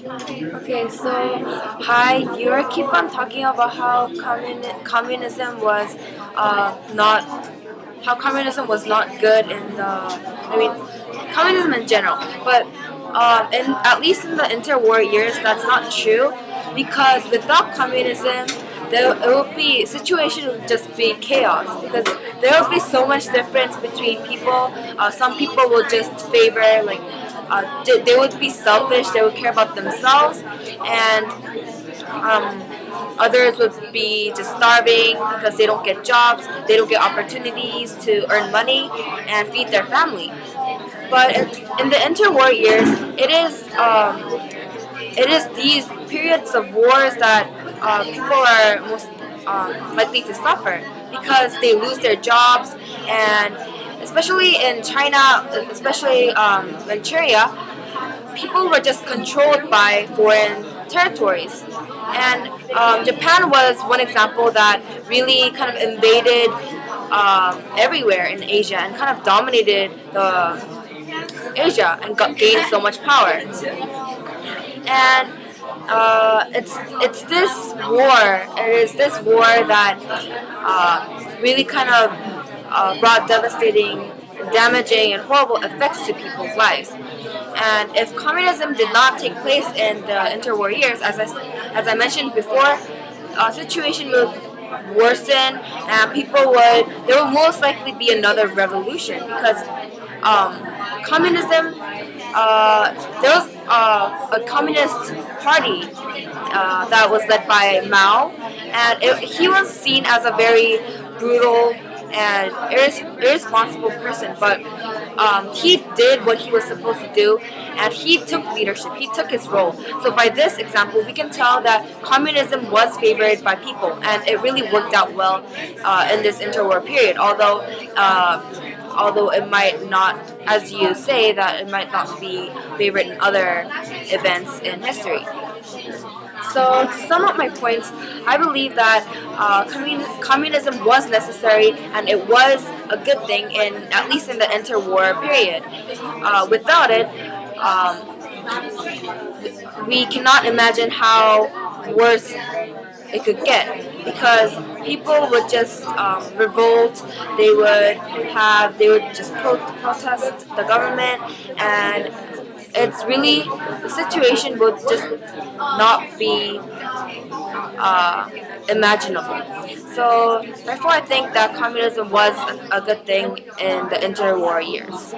Okay, so hi, you keep on talking about how communism was not how communism was not good in the communism in general, but in at least in the interwar years that's not true because without communism it would be situation would just be chaos because there would be so much difference between people. Some people will just favor they would be selfish, they would care about themselves, and um, others would be just starving because they don't get jobs, they don't get opportunities to earn money and feed their family. But in the interwar years, it is these periods of wars that people are most likely to suffer because they lose their jobs, and especially in China, especially Manchuria, people were just controlled by foreign territories. And Japan was one example that really kind of invaded everywhere in Asia and kind of dominated the Asia and gained so much power. And it's this war. It is this war that really kind of brought devastating, damaging, and horrible effects to people's lives. And if communism did not take place in the interwar years, as I mentioned before, situation would worsen, and there would most likely be another revolution because communism. There was a communist party that was led by Mao, and he was seen as a very brutal and irresponsible person. But he did what he was supposed to do, and he took leadership. He took his role. So by this example, we can tell that communism was favored by people, and it really worked out well in this interwar period. Although it might not, as you say, that it might not be favored in other events in history. So to sum up my points, I believe that communism was necessary and it was a good thing in at least in the interwar period. Without it, we cannot imagine how worse it could get because people would just revolt. They would just protest the government, and it's really the situation would just not be imaginable. So therefore, I think that communism was a good thing in the interwar years.